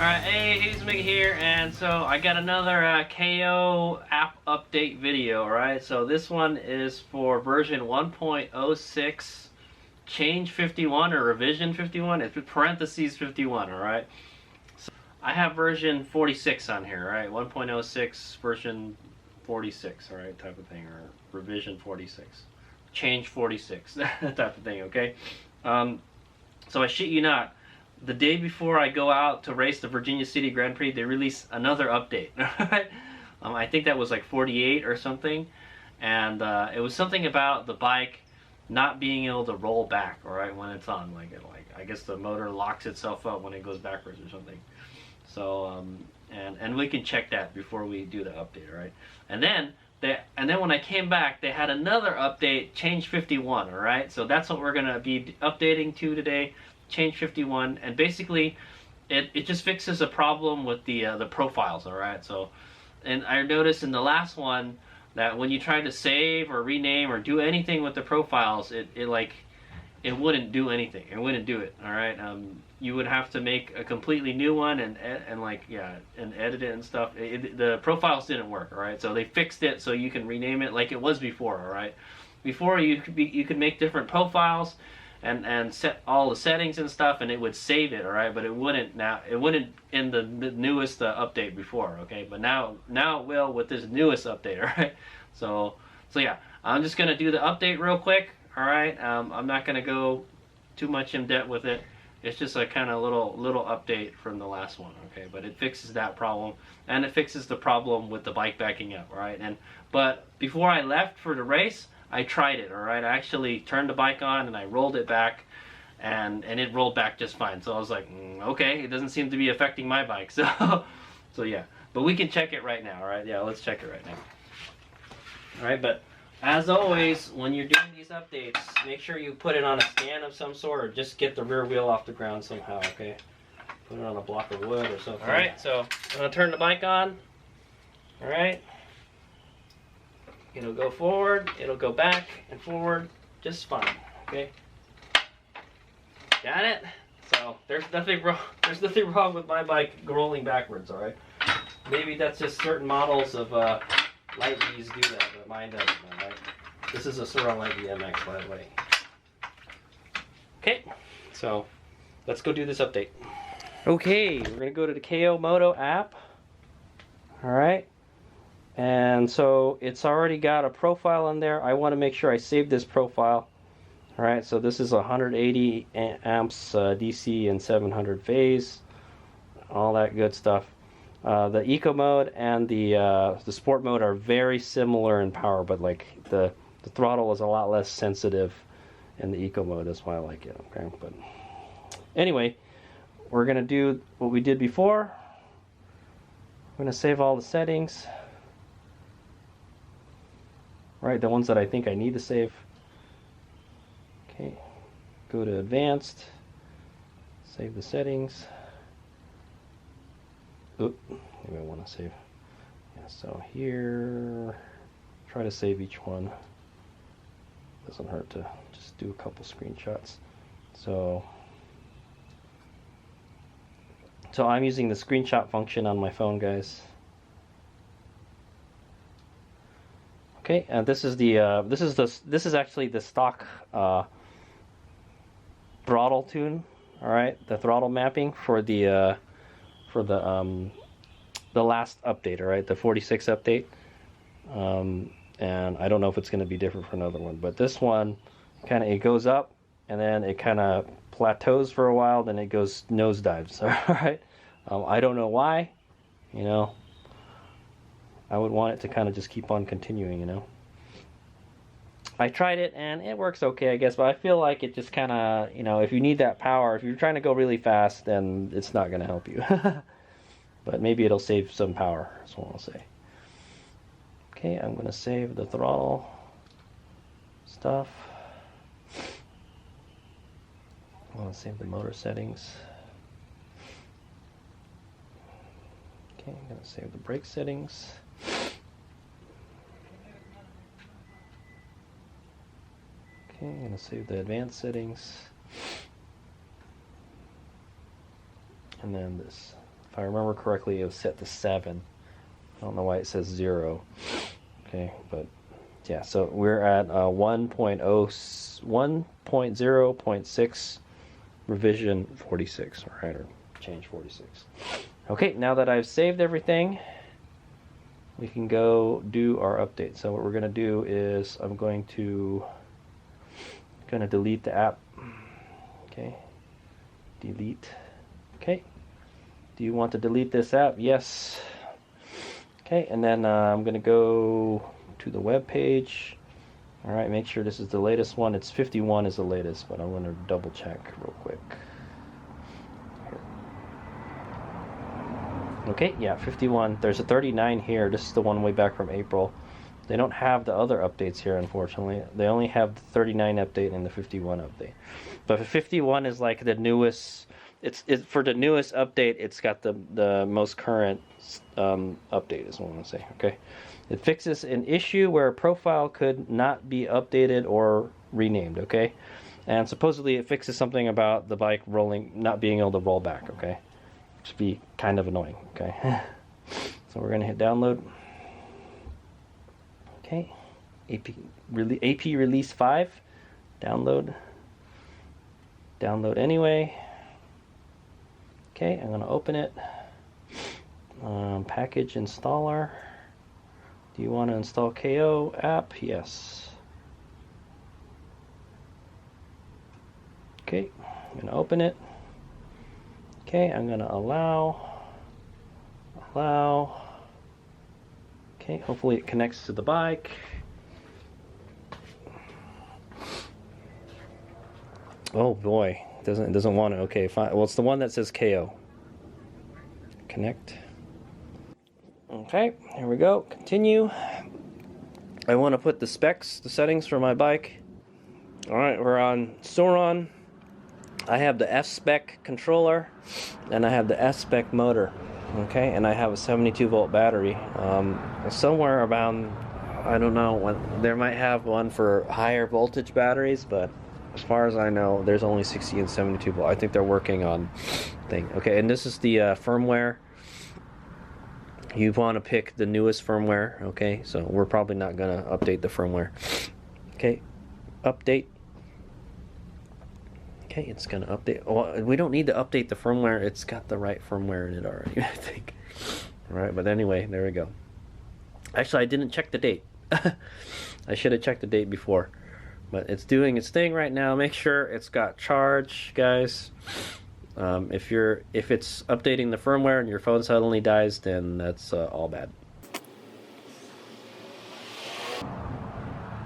Alright, hey, Hazemig here, and so I got another KO app update video, alright? So this one is for version 1.06, change 51 or revision 51, it's parentheses 51, alright? So I have version 46 on here, right? 1.06 version 46, alright, type of thing, or revision 46. Change 46, that type of thing, okay? So I shit you not, the day before I go out to race the Virginia City Grand Prix, they release another update. I think that was like 48 or something, and it was something about the bike not being able to roll back, right, when it's on. Like I guess the motor locks itself up when it goes backwards or something. So and we can check that before we do the update, right? And then when I came back, they had another update, change 51, all right? So that's what we're gonna be updating to today. Change 51, and basically it just fixes a problem with the profiles, all right? So, and I noticed in the last one that when you try to save or rename or do anything with the profiles, it wouldn't do anything. It wouldn't do it, all right? You would have to make a completely new one and edit it and stuff. The profiles didn't work, all right? So they fixed it so you can rename it like it was before, all right? Before you could make different profiles and set all the settings and stuff, and it would save it, all right? But it wouldn't now. It wouldn't in the newest update before, okay? But now it will with this newest update, all right? So yeah, I'm just gonna do the update real quick, all right? I'm not gonna go too much in depth with it. It's just a kind of little update from the last one, okay? But it fixes that problem, and it fixes the problem with the bike backing up, all right? But before I left for the race, I tried it, all right? I actually turned the bike on and I rolled it back, and it rolled back just fine. So I was like, okay, it doesn't seem to be affecting my bike. So yeah, but we can check it right now, all right? Yeah, let's check it right now. All right, but as always, when you're doing these updates, make sure you put it on a stand of some sort, or just get the rear wheel off the ground somehow, okay? Put it on a block of wood or something. All right, so I'm gonna turn the bike on, all right? It'll go forward, it'll go back and forward just fine, okay? Got it? So there's nothing wrong with my bike rolling backwards, all right? Maybe that's just certain models of Light V's do that, but mine doesn't, all right? This is a Sura Light V MX, by the way. Okay, so let's go do this update. Okay, we're gonna go to the KO Moto app, all right? And so it's already got a profile in there. I want to make sure I save this profile. All right, so this is 180 amps DC and 700 phase, all that good stuff. The eco mode and the sport mode are very similar in power, but like the throttle is a lot less sensitive in the eco mode. That's why I like it. Okay, but anyway, we're gonna do what we did before. I'm gonna save all the settings. Right, the ones that I think I need to save. Okay, go to advanced, save the settings. Oop, maybe I want to save. Yeah, so here, try to save each one. Doesn't hurt to just do a couple screenshots. So I'm using the screenshot function on my phone, guys. Okay, and this is actually the stock throttle tune. All right, the throttle mapping for the last update. All right, the 46 update. And I don't know if it's going to be different for another one, but this one it goes up and then it kind of plateaus for a while, then it goes nosedives. All right, I don't know why, you know. I would want it to kind of just keep on continuing, you know. I tried it and it works okay, I guess, but I feel like it just kind of, you know, if you need that power, if you're trying to go really fast, then it's not going to help you. But maybe it'll save some power, that's what I'll say. Okay, I'm going to save the throttle stuff. I want to save the motor settings. Okay, I'm going to save the brake settings. Okay, I'm going to save the advanced settings. And then this If I remember correctly, it was set to 7. I don't know why it says 0. Okay, but yeah, so we're at 1.0.6 revision 46, right, or change 46. Okay, now that I've saved everything, we can go do our update. So what we're going to do is I'm going to delete the app. Okay, delete. Okay, do you want to delete this app? Yes. Okay, and then I'm going to go to the web page. All right, make sure this is the latest one. It's 51 is the latest, but I'm going to double check real quick. Here. Okay, yeah, 51. There's a 39 here. This is the one way back from April. They don't have the other updates here, unfortunately. They only have the 39 update and the 51 update. But the 51 is like the newest. It's for the newest update. It's got the most current update, is what I want to say. Okay, it fixes an issue where a profile could not be updated or renamed. Okay, and supposedly it fixes something about the bike not being able to roll back. Okay, which would be kind of annoying. Okay, so we're gonna hit download. Okay, AP release 5, download anyway. Okay, I'm going to open it. Package installer. Do you want to install KO app? Yes. Okay, I'm going to open it. Okay, I'm going to allow. Okay, hopefully it connects to the bike. Oh boy, it doesn't want it. Okay, fine. Well, it's the one that says KO. Connect. Okay, here we go. Continue. I want to put the settings for my bike. All right, we're on Sauron. I have the F-Spec controller, and I have the S-Spec motor. Okay, and I have a 72 volt battery. Somewhere around, I don't know, there might have one for higher voltage batteries, but as far as I know, there's only 60 and 72 volt. I think they're working on thing. Okay, and this is the firmware. You want to pick the newest firmware. Okay, so we're probably not gonna update the firmware. Okay, update. Okay, it's gonna update. Well, we don't need to update the firmware. It's got the right firmware in it already, I think. All right, but anyway, there we go. Actually, I didn't check the date. I should have checked the date before, but it's doing its thing right now. Make sure it's got charge, guys. If it's updating the firmware and your phone suddenly dies, then that's all bad.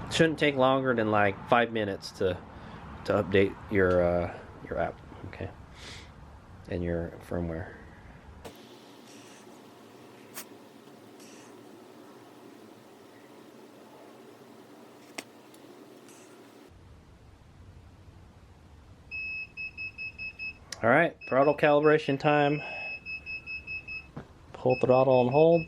It shouldn't take longer than like 5 minutes to update your app, okay, and your firmware. All right, throttle calibration time. Pull throttle and hold.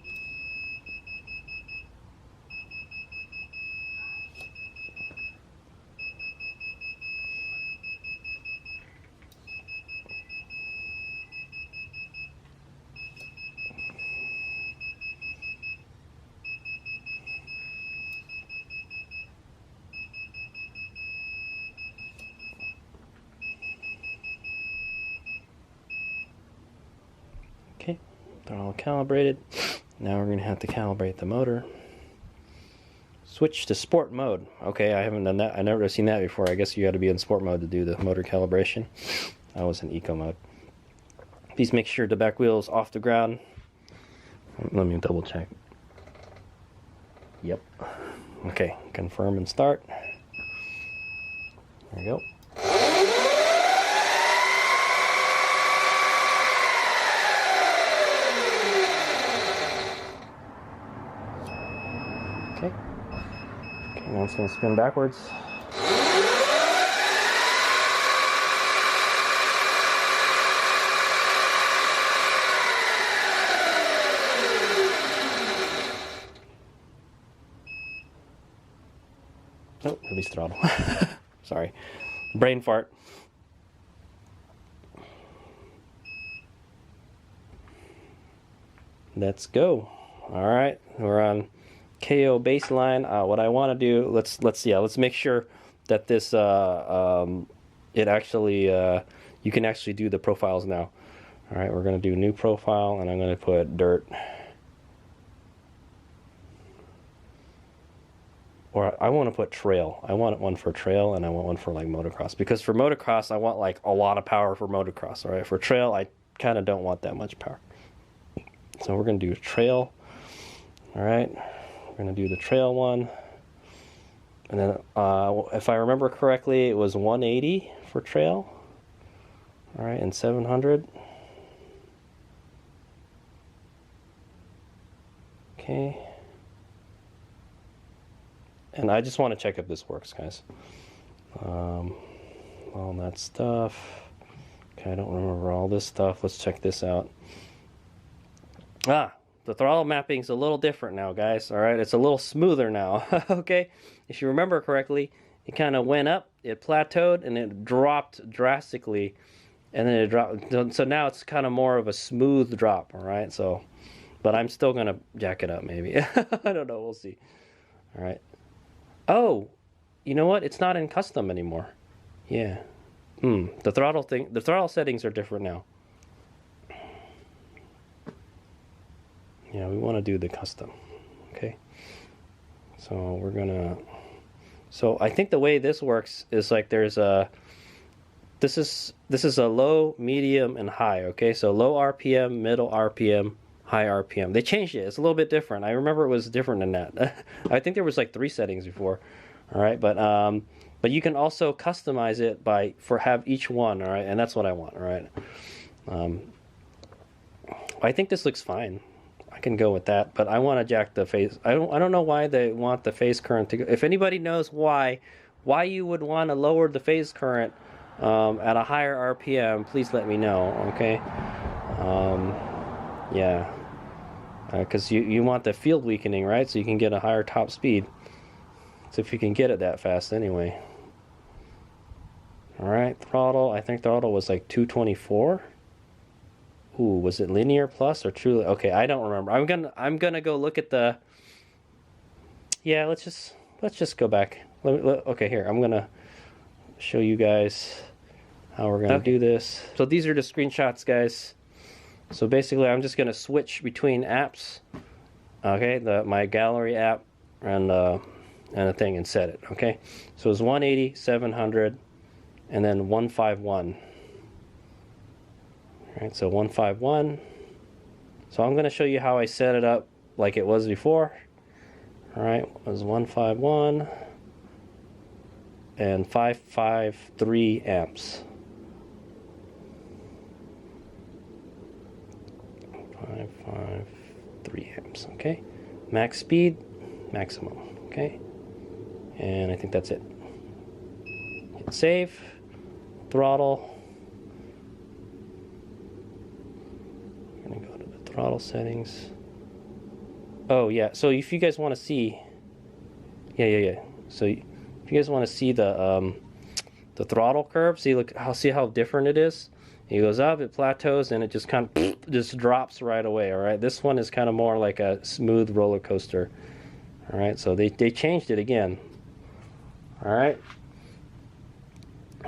Okay, throttle calibrated. Now we're going to have to calibrate the motor. Switch to sport mode. Okay, I haven't done that. I've never seen that before. I guess you got to be in sport mode to do the motor calibration. I was in eco mode. Please make sure the back wheel is off the ground. Let me double check. Yep. Okay, confirm and start. There we go. Okay. Okay, now it's going to spin backwards. Oh, release throttle. Sorry. Brain fart. Let's go. All right, we're on KO baseline. What I want to do, let's make sure that this it actually you can actually do the profiles now. All right, we're gonna do new profile, and I'm gonna put dirt. Or I want to put trail. I want one for trail, and I want one for like motocross. Because for motocross, I want like a lot of power for motocross. All right, for trail, I kind of don't want that much power. So we're gonna do trail. All right, we're gonna do the trail one, and then if I remember correctly, it was 180 for trail. All right, and 700. Okay. And I just want to check if this works, guys. All that stuff. Okay, I don't remember all this stuff. Let's check this out. The throttle mapping's a little different now, guys. All right, it's a little smoother now. Okay, if you remember correctly, it kind of went up, it plateaued, and it dropped drastically, and then it dropped. So now it's kind of more of a smooth drop. All right, so, but I'm still gonna jack it up, maybe. I don't know. We'll see. All right. Oh, you know what? It's not in custom anymore. Yeah. The throttle settings are different now. Yeah, we want to do the custom. Okay. So we're gonna. So I think the way this works is like there's a. This is a low, medium, and high. Okay, so low RPM, middle RPM, high RPM. They changed it. It's a little bit different. I remember it was different than that. I think there was like 3 settings before. All right, but you can also customize it have each one. All right, and that's what I want. All right. I think this looks fine. I can go with that, but I want to jack the phase. I don't know why they want the phase current to go. If anybody knows why you would want to lower the phase current at a higher RPM, please let me know. Okay. Yeah. Because you want the field weakening, right? So you can get a higher top speed. So if you can get it that fast anyway. All right, throttle. I think throttle was like 224. Ooh, was it linear plus or truly? Okay, I don't remember. I'm gonna go look at the. Yeah, let's just go back. Okay, here I'm gonna show you guys how we're gonna do this. So these are the screenshots, guys. So basically, I'm just gonna switch between apps. Okay, my gallery app and a thing and set it. Okay, so it's 180, 700, and then 151. All right, so 151. So I'm gonna show you how I set it up like it was before. All right, it was 151 and 553 amps. 553 amps. Okay, max speed, maximum. Okay, and I think that's it. Hit save, throttle. I'm gonna go to the throttle settings. Oh yeah, so if you guys want to see, yeah. So if you guys want to see the throttle curve, see how different it is. It goes up, it plateaus, and it just kind of just drops right away. All right, this one is kind of more like a smooth roller coaster. All right, so they changed it again. All right,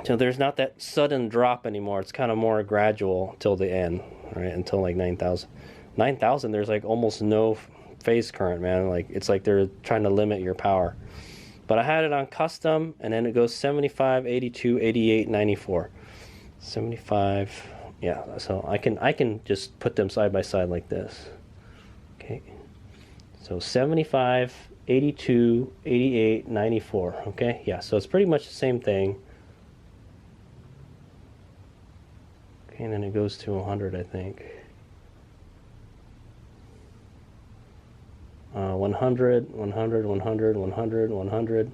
so there's not that sudden drop anymore. It's kind of more gradual till the end. All right, until like 9,000. 9,000, there's like almost no phase current, man. Like it's like they're trying to limit your power. But I had it on custom, and then it goes 75, 82, 88, 94. 75, yeah. So I can just put them side by side like this. Okay. So 75, 82, 88, 94. Okay, yeah. So it's pretty much the same thing. Okay, and then it goes to 100, I think. 100, 100, 100, 100, 100.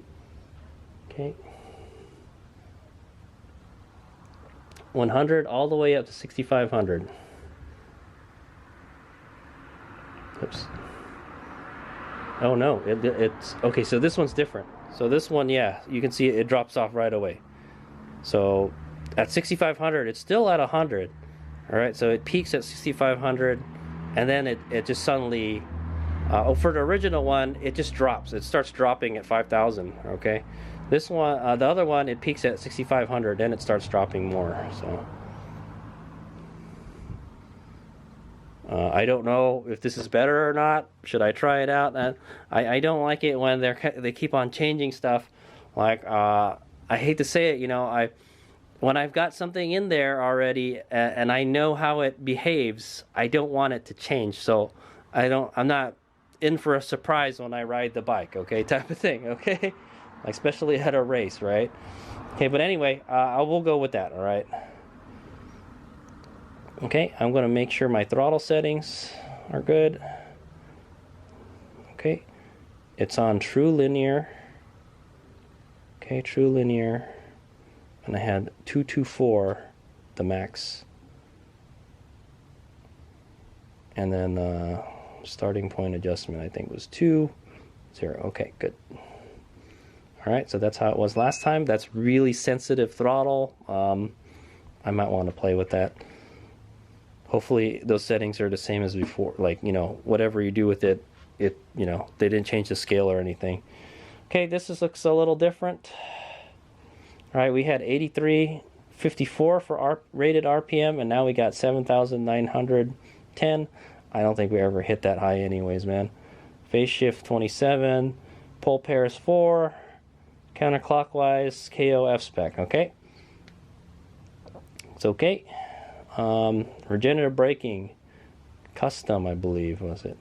Okay. 100 all the way up to 6,500. Oops. Oh no, it's okay. So this one's different. So this one, yeah, you can see it drops off right away. So at 6,500, it's still at 100. All right, so it peaks at 6,500, and then it just suddenly, for the original one, it just drops. It starts dropping at 5,000. Okay, this one, the other one, it peaks at 6,500, then it starts dropping more. So I don't know if this is better or not. Should I try it out? I don't like it when they keep on changing stuff. Like I hate to say it, you know, when I've got something in there already and I know how it behaves, I don't want it to change. So I'm not in for a surprise when I ride the bike, okay, type of thing, okay, like especially at a race, right? Okay, but anyway, I will go with that. All right. Okay, I'm going to make sure my throttle settings are good. Okay, it's on true linear. Okay, true linear. And I had 224, the max. And then starting point adjustment, I think, was 2, 0. Okay, good. All right, so that's how it was last time. That's really sensitive throttle. I might want to play with that. Hopefully those settings are the same as before. Like, you know, whatever you do with it, you know, they didn't change the scale or anything. Okay, looks a little different. All right, we had 8354 for rated RPM, and now we got 7,910. I don't think we ever hit that high anyways, man. Phase shift 27, pole pairs 4, counterclockwise, KO F spec, okay? It's okay. Regenerative braking, custom, I believe, was it?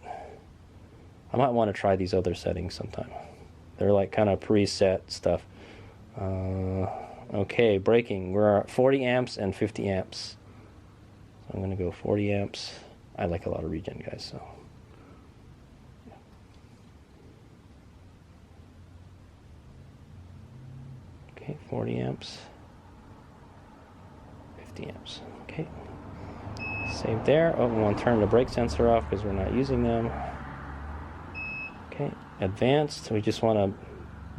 I might want to try these other settings sometime. They're like kind of preset stuff. Okay, braking, we're at 40 amps and 50 amps. So I'm going to go 40 amps. I like a lot of regen, guys, so. Okay, 40 amps, 50 amps, okay. Save there. Oh, we want to turn the brake sensor off because we're not using them. Okay, advanced, we just want to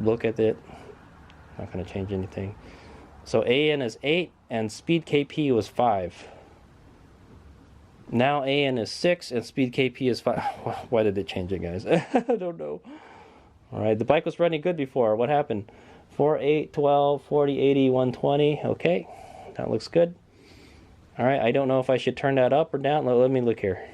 look at it. Not going to change anything. So AN is 8 and speed KP was 5. Now AN is 6 and speed KP is 5. Why did they change it, guys? I don't know. All right, the bike was running good before. What happened? 4, 8, 12, 40, 80, 120. Okay, that looks good. All right, I don't know if I should turn that up or down. Let me look here.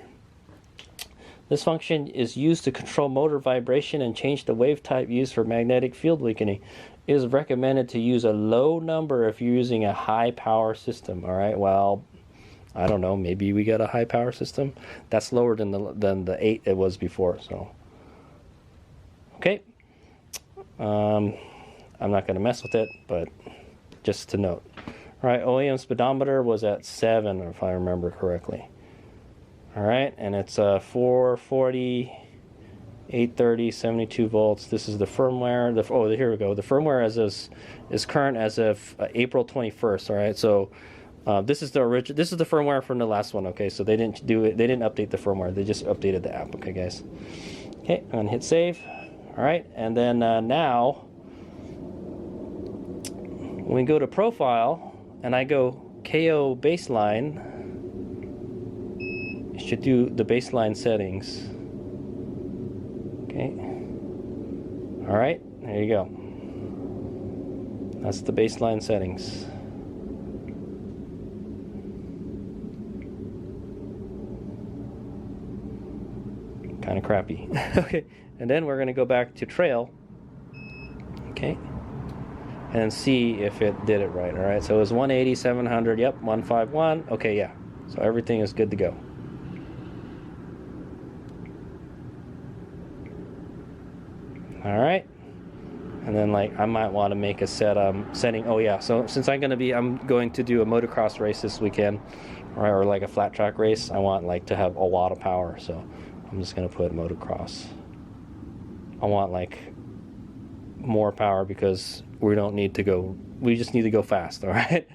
This function is used to control motor vibration and change the wave type used for magnetic field weakening. It is recommended to use a low number if you're using a high power system. All right, well, I don't know, maybe we got a high power system. That's lower than the 8 it was before, so. Okay. I'm not going to mess with it, but just to note. All right, OEM speedometer was at 7, if I remember correctly. All right, and it's 440, 830, 72 volts. This is the firmware. Here we go. The firmware is current as of April 21st. All right, so this is the original. This is the firmware from the last one. Okay, so they didn't do it. They didn't update the firmware. They just updated the app. Okay, guys. Okay, I'm gonna hit save. All right, and then now when we go to profile and I go KO baseline, it should do the baseline settings. Okay. All right, there you go. That's the baseline settings. Kind of crappy. Okay, and then we're going to go back to trail. Okay, and see if it did it right. All right, so it was 180, 700. Yep, 151. Okay, yeah. So everything is good to go. All right, and then like I might want to make a setting. Oh yeah, so since I'm going to do a motocross race this weekend, or like a flat track race, I want like to have a lot of power. So I'm just going to put motocross. I want like more power because we don't need to go. We just need to go fast. All right.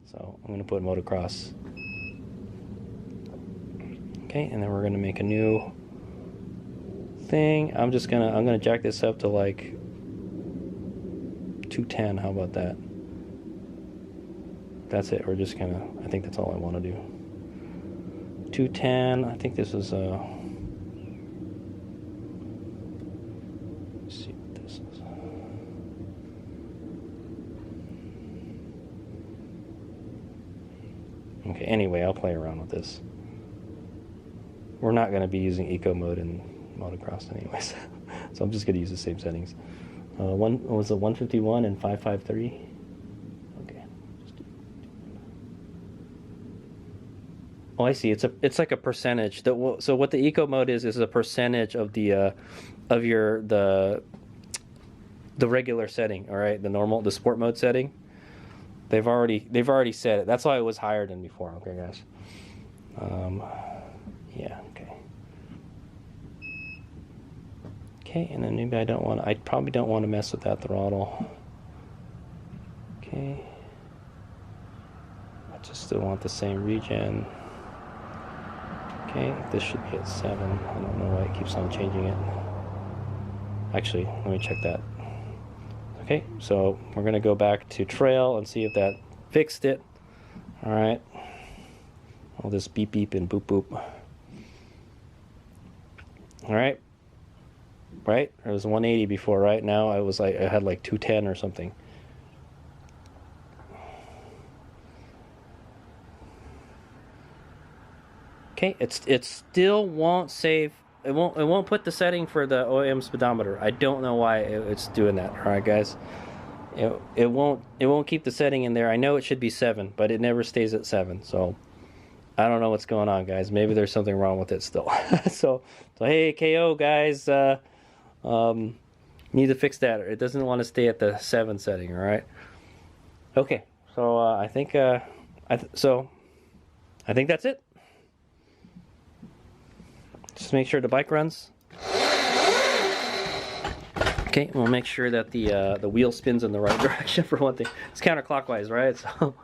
So I'm going to put motocross. Okay, and then we're going to make a new thing. I'm gonna jack this up to like 210. How about that? That's it. I think that's all I want to do. 210. I think this was let's see what this is. Okay, anyway, I'll play around with this. We're not going to be using eco mode in motocross anyways, so I'm just going to use the same settings. One was it 151 and 553. Okay. Oh, I see. It's like a percentage. So what the eco mode is a percentage of the regular setting. All right, the sport mode setting. They've already set it. That's why it was higher than before. Okay, guys. Yeah. Okay. Okay, and then maybe I probably don't want to mess with that throttle. Okay. I just still want the same regen. Okay, this should be at 7. I don't know why it keeps on changing it. Actually, let me check that. Okay, so we're going to go back to trail and see if that fixed it. All right. All this beep beep and boop boop. All right. Right? It was 180 before, right? Now I had like 210 or something. Okay, it still won't save. It won't put the setting for the OEM speedometer. I don't know why it's doing that. All right, guys. It won't keep the setting in there. I know it should be 7, but it never stays at 7. So I don't know what's going on, guys. Maybe there's something wrong with it still. so hey, KO guys, need to fix that. It doesn't want to stay at the 7 setting. All right. Okay. So I think that's it. Just make sure the bike runs. Okay, we'll make sure that the wheel spins in the right direction for one thing. It's counterclockwise, right? So.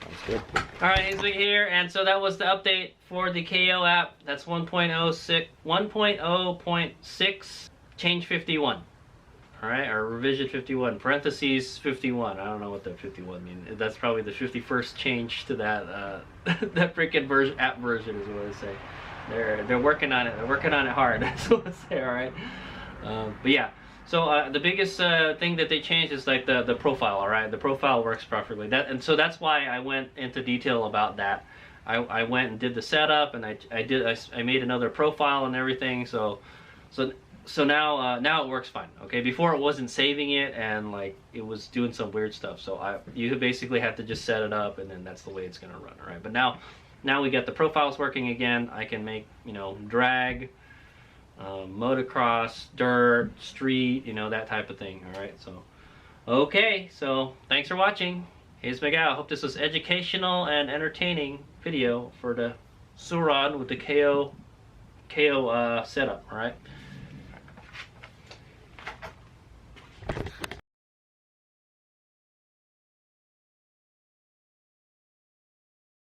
Sounds good. All right, Hazel here, and so that was the update for the KO app. That's 1.0.6 change 51. All right, or revision 51, parentheses 51. I don't know what that 51 means. That's probably the 51st change to that that freaking app version is what I say. They're working on it. They're working on it hard. That's what I say. All right. But yeah. So the biggest thing that they changed is like the profile. All right, the profile works properly. And so that's why I went into detail about that. I went and did the setup, and I made another profile and everything. So now it works fine. Okay, before it wasn't saving it and like it was doing some weird stuff. So you basically have to just set it up, and then that's the way it's gonna run. All right, but now we got the profiles working again. I can make drag, motocross, dirt, street, that type of thing. All right, so okay, so thanks for watching. Here's Miguel. Hope this was educational and entertaining video for the Suron with the KO setup. All right.